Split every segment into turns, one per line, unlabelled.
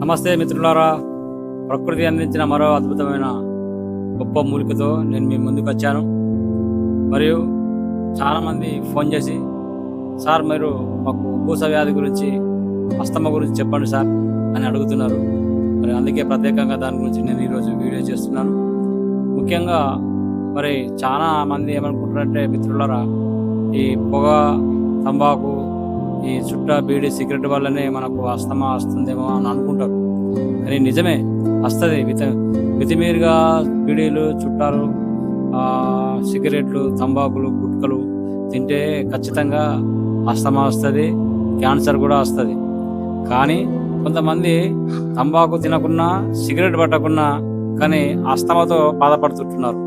నమస్తే మిత్రులారా. ప్రకృతి అందించిన మరో అద్భుతమైన గొప్ప మూలికతో నేను మీ ముందుకు వచ్చాను. మరియు చాలామంది ఫోన్ చేసి, సార్ మీరు మాకు పూస వ్యాధి గురించి, అస్తమ గురించి చెప్పండి సార్ అని అడుగుతున్నారు. మరి అందుకే ప్రత్యేకంగా దాని గురించి నేను ఈరోజు వీడియో చేస్తున్నాను. ముఖ్యంగా మరి చాలా మంది ఏమనుకుంటారంటే మిత్రులారా, ఈ పొగ, తంబాకు, ఈ చుట్ట, బీడి, సిగరెట్ వల్లనే మనకు అస్తమా వస్తుందేమో అని అనుకుంటారు. కానీ నిజమే, వస్తుంది. మితిమీరుగా బీడీలు, చుట్టాలు, సిగరెట్లు, తంబాకులు, గుట్కలు తింటే ఖచ్చితంగా అస్తమా వస్తుంది, క్యాన్సర్ కూడా వస్తుంది. కానీ కొంతమంది తంబాకు తినకున్నా, సిగరెట్ పట్టకున్నా కానీ అస్తమాతో బాధపడుతుంటున్నారు.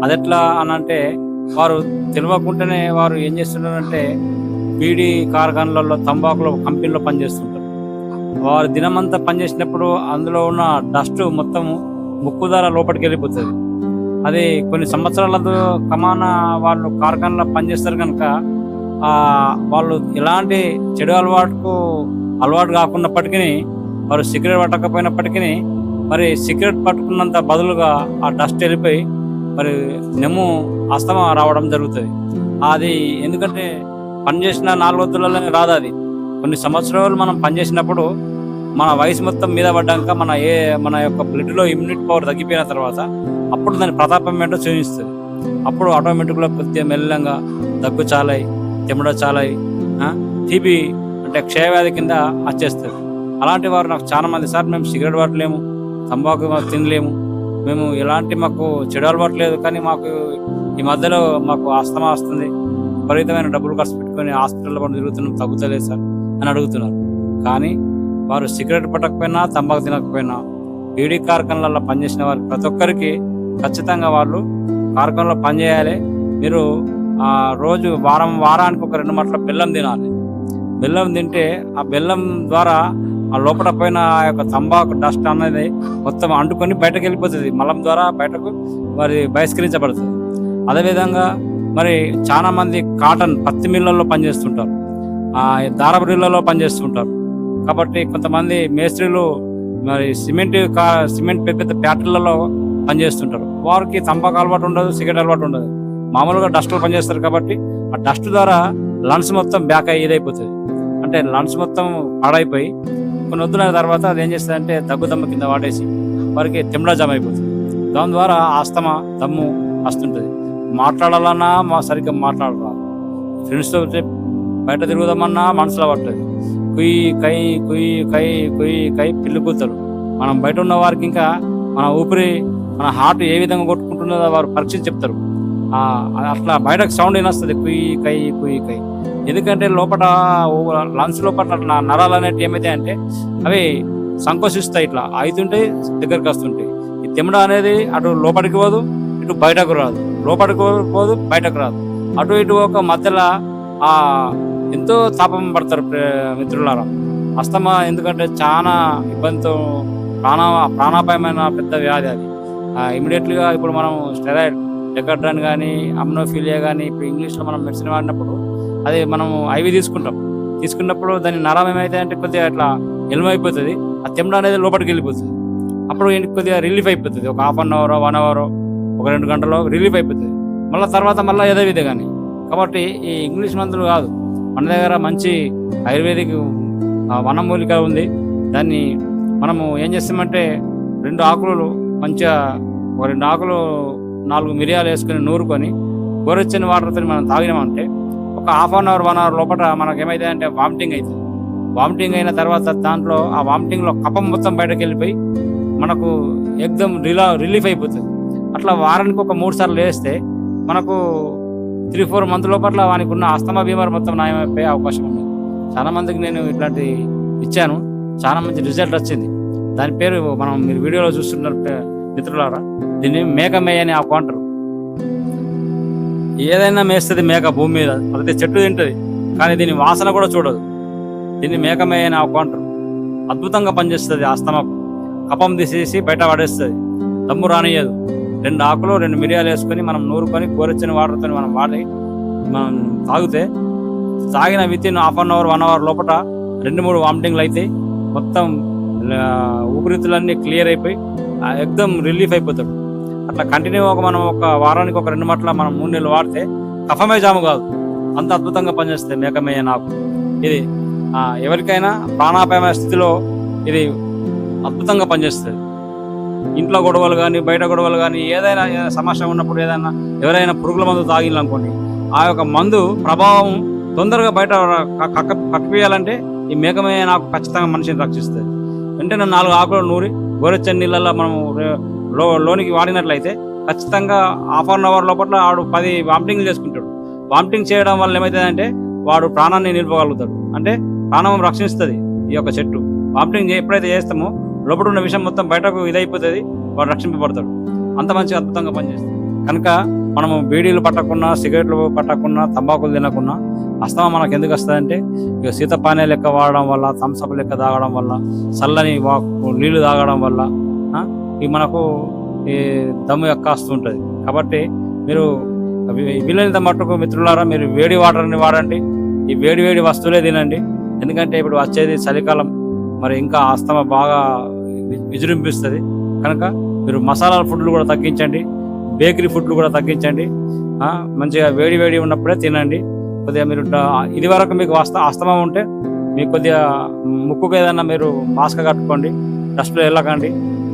అదెట్లా అనంటే, వారు తెలియకుండానే వారు ఏం చేస్తున్నారంటే బీడీ కార్ఖానాలలో, తంబాకులో కంపెనీలో పనిచేస్తుంటారు. వారు దినమంతా పనిచేసినప్పుడు అందులో ఉన్న డస్ట్ మొత్తం ముక్కు ద్వారా లోపలికి వెళ్ళిపోతుంది. అది కొన్ని సంవత్సరాలతో కమాన వాళ్ళు కార్ఖానాలో పనిచేస్తారు కనుక వాళ్ళు ఎలాంటి చెడు అలవాటు కాకున్నప్పటికీ, వారు సిగరెట్ పట్టకపోయినప్పటికీ మరి సిగరెట్ పట్టుకున్నంత బదులుగా ఆ డస్ట్ వెళ్ళిపోయి మరి నెమ్ము అస్తమా రావడం జరుగుతుంది. అది ఎందుకంటే పనిచేసిన 4 రోజులలోనే రాదు. అది కొన్ని సంవత్సరాలు మనం పనిచేసినప్పుడు మన వయసు మొత్తం మీద పడ్డాక మన యొక్క బ్లడ్లో ఇమ్యూనిటీ పవర్ తగ్గిపోయిన తర్వాత అప్పుడు దాని ప్రతాపం ఏంటో చూపిస్తుంది. అప్పుడు ఆటోమేటిక్గా కొద్దిగా మెల్లంగా దగ్గు చాలాయి, తెమ్మడ చాలాయి, టీబీ అంటే క్షయవ్యాధి కింద వచ్చేస్తుంది. అలాంటి వారు నాకు చాలా మంది, సార్ మేము సిగరెట్ పట్టలేము, తంబాకు తినలేము, మేము ఎలాంటి మాకు చెడు అలవాటు లేదు, కానీ మాకు ఈ మధ్యలో మాకు అస్తమా వస్తుంది, విపరీతమైన డబ్బులు ఖర్చు పెట్టుకొని హాస్పిటల్లో పని తిరుగుతున్నాం, తగ్గుతలేదు సార్ అని అడుగుతున్నారు. కానీ వారు సిగరెట్ పట్టకపోయినా, తంబాకు తినకపోయినా, బీడీ కార్ఖానాలలో పనిచేసిన వారు ప్రతి ఒక్కరికి ఖచ్చితంగా వాళ్ళు కార్ఖానాలో పనిచేయాలి. మీరు రోజు వారానికి ఒక 2 మాటల బెల్లం తినాలి. బెల్లం తింటే ఆ బెల్లం ద్వారా ఆ లోపల పైన ఆ యొక్క తంబాకు డస్ట్ అనేది మొత్తం అంటుకొని బయటకు వెళ్ళిపోతుంది. మలం ద్వారా బయటకు మరి బహిష్కరించబడుతుంది. అదేవిధంగా మరి చాలా మంది పత్తి మిల్లల్లో పనిచేస్తుంటారు, దారపు మిల్లలో పనిచేస్తుంటారు. కాబట్టి కొంతమంది మేస్త్రీలు మరి సిమెంట్ పెద్ద ఫ్యాక్టరీలలో పనిచేస్తుంటారు. వారికి తంబాకు అలవాటు ఉండదు, సిగరెట్ అలవాటు ఉండదు, మామూలుగా డస్ట్లో పనిచేస్తారు. కాబట్టి ఆ డస్ట్ ద్వారా లంగ్స్ మొత్తం బ్యాక్ ఇదైపోతుంది. అంటే లంగ్స్ మొత్తం పాడైపోయి కొన్ని వద్దులైన తర్వాత అది ఏం చేస్తుంది, దగ్గుదమ్మ కింద వాడేసి వారికి తెమ్మడ జమ అయిపోతుంది. దాని ద్వారా ఆస్తమా, దమ్ము వస్తుంటుంది. మాట్లాడాలన్నా సరిగ్గా మాట్లాడరాదు. ఫ్రెండ్స్తో బయట తిరుగుదామన్నా మనసులో పట్టదు. కుయ్యి పిల్లి కూతలు. మనం బయట ఉన్న వారికి ఇంకా మన ఊపిరి, మన హార్ట్ ఏ విధంగా కొట్టుకుంటున్నదో వారు పరీక్షించి చెప్తారు. అట్లా బయటకు సౌండ్ వినొస్తుంది, కుయ్యి. ఎందుకంటే లోపల లంగ్స్ లోపల నరాలు అనేవి ఏమైతే అంటే అవి సంకోచిస్తాయి, ఇట్లా అవుతుంటాయి, దగ్గరికి వస్తుంటాయి. ఈ తెమ్మడ అనేది అటు లోపలికి పోదు, ఇటు బయటకు రాదు, లోపలికి పోదు, బయటకు రాదు, అటు ఇటు ఒక మధ్యలో ఎంతో తాపం పడతారు మిత్రులారా. అస్తమా ఎందుకంటే చాలా ఇబ్బందితో ప్రాణాపాయమైన పెద్ద వ్యాధి అది. ఇమీడియట్లీగా ఇప్పుడు మనం స్టెరాయిడ్, డెకడ్రాన్ కానీ, అమ్నోఫిలియా కానీ, ఇప్పుడు ఇంగ్లీష్లో మనం మెడిసిన్ వాడినప్పుడు అది మనం ఐవి తీసుకున్నప్పుడు దాని నరం ఏమైతే అంటే కొద్దిగా అట్లా ఎలుమైపోతుంది. ఆ తెమ్మడ అనేది లోపలికి వెళ్ళిపోతుంది. అప్పుడు కొద్దిగా రిలీఫ్ అయిపోతుంది. ఒక హాఫ్ అన్ అవర్, 1 అవర్, ఒక 2 గంటలో రిలీఫ్ అయిపోతుంది. మళ్ళీ తర్వాత మళ్ళీ యథావిధి. కానీ కాబట్టి ఈ ఇంగ్లీష్ మందులు కాదు, మన దగ్గర మంచి ఆయుర్వేదిక్ వనమూలిక ఉంది. దాన్ని మనము ఏం చేస్తామంటే 2 ఆకులు మంచిగా, ఒక 2 ఆకులు 4 మిరియాలు వేసుకొని నూరుకొని గోరెచ్చని వాటర్తో మనం తాగినామంటే ఒక హాఫ్ అన్ అవర్, 1 అవర్ లోపల మనకు ఏమైతే అంటే వామిటింగ్ అవుతుంది. వామిటింగ్ అయిన తర్వాత దాంట్లో ఆ వామిటింగ్లో కఫం మొత్తం బయటకు వెళ్ళిపోయి మనకు ఎక్దమ్ రిలీఫ్ అయిపోతుంది. అట్లా వారానికి ఒక 3 సార్లు వేస్తే మనకు 3-4 మంత్ లోపల వానికి ఉన్న అస్తమా బీమారి మొత్తం నయమైపోయే అవకాశం ఉంది. చాలా మందికి నేను ఇట్లాంటి ఇచ్చాను, చాలా మంచి రిజల్ట్ వచ్చింది. దాని పేరు మీరు వీడియోలో చూస్తున్నారు మిత్రులారా. దీన్ని మేక మేయ అని ఆకు అంటారు. ఏదైనా మేస్తుంది మేక భూమి మీద, ప్రతి చెట్టు తింటుంది, కానీ దీని వాసన కూడా చూడదు. దీన్ని మేక మేయ అని ఆకు అంటారు. అద్భుతంగా పనిచేస్తుంది. అస్తమాకు కపం తీసేసి బయట పడేస్తుంది, దమ్ము రానియదు. 2 ఆకులు 2 మిరియాలు వేసుకొని మనం నూరుకొని గోరెచ్చని వాటర్తో మనం తాగితే తాగిన with in half an hour 1 hour లోపల 2-3 వామిటింగ్లు అయితే మొత్తం ఊపిరితిత్తులన్నీ క్లియర్ అయిపోయి ఎక్దమ్ రిలీఫ్ అయిపోతాడు. అట్లా కంటిన్యూ మనం ఒక వారానికి ఒక 2 మట్ల మనం 3 నెలలు వాడితే కఫమే జాము కాదు, అంత అద్భుతంగా పనిచేస్తుంది మేకమేయ నాకు. ఇది ఎవరికైనా ప్రాణాపాయమైన స్థితిలో ఇది అద్భుతంగా పనిచేస్తుంది. ఇంట్లో గొడవలు కానీ బయట గొడవలు కానీ ఏదైనా సమస్య ఉన్నప్పుడు ఏదైనా ఎవరైనా పురుగుల మందు తాగిలనుకోండి, ఆ యొక్క మందు ప్రభావం తొందరగా బయట కక్కిపియాలంటే ఈ మేకమేయ నాకు ఖచ్చితంగా మనిషిని రక్షిస్తుంది. వెంటనే 4 ఆకులు నూరి గోరెచ్చని నీళ్ళల్లో మనం లోనికి వాడినట్లయితే ఖచ్చితంగా హాఫ్ అన్ అవర్ లోపల వాడు 10 వామిటింగ్లు చేసుకుంటాడు. వామిటింగ్ చేయడం వల్ల ఏమవుతుందంటే వాడు ప్రాణాన్ని నిలుపగలుగుతాడు, అంటే ప్రాణం రక్షిస్తుంది ఈ యొక్క చెట్టు. వామిటింగ్ ఎప్పుడైతే చేస్తామో లోపల ఉన్న విషయం మొత్తం బయటకు ఇదైపోతుంది, వాడు రక్షింపబడతాడు. అంత మంచి అద్భుతంగా పనిచేస్తుంది. కనుక మనము బీడీలు పట్టకున్నా, సిగరెట్లు పట్టకున్నా, తంబాకులు తినకున్నా అస్తమా మనకు ఎందుకు వస్తుందంటే ఇక శీతపానీయ లెక్క వాడడం వల్ల, థమ్సప్ లెక్క తాగడం వల్ల, చల్లని నీళ్లు తాగడం వల్ల ఇవి మనకు ఈ దమ్ము ఎక్క వస్తుంటుంది. కాబట్టి మీరు వీలైనంత మట్టుకు మిత్రులారా మీరు వేడి వాటర్ని వాడండి, ఈ వేడి వేడి వస్తువులే తినండి. ఎందుకంటే ఇప్పుడు వచ్చేది చలికాలం, మరి ఇంకా ఆస్తమా బాగా విజృంభిస్తుంది. కనుక మీరు మసాలా ఫుడ్లు కూడా తగ్గించండి, బేకరీ ఫుడ్లు కూడా తగ్గించండి. మంచిగా వేడి వేడి ఉన్నప్పుడే తినండి. కొద్దిగా మీరు ఇది వరకు మీకు అస్తమా ఉంటే మీకు కొద్దిగా ముక్కుకు ఏదైనా మీరు మాస్క్ కట్టుకోండి, డస్ట్లో వెళ్ళకండి.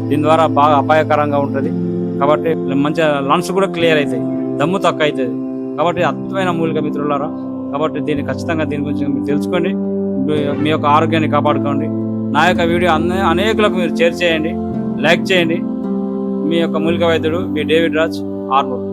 దీని ద్వారా బాగా అపాయకరంగా ఉంటుంది. కాబట్టి మంచిగా లంగ్స్ కూడా క్లియర్ అవుతాయి, దమ్ము తక్కువ అవుతుంది. కాబట్టి అద్భుతమైన మూలిక మిత్రులారా. కాబట్టి దీన్ని ఖచ్చితంగా దీని గురించి మీరు తెలుసుకోండి, మీ యొక్క ఆరోగ్యాన్ని కాపాడుకోండి. నా యొక్క వీడియో అనేకులకు మీరు షేర్ చేయండి, లైక్ చేయండి. మీ యొక్క మూలిక వైద్యుడు మీ డేవిడ్ రాజ్, ఆర్మూర్.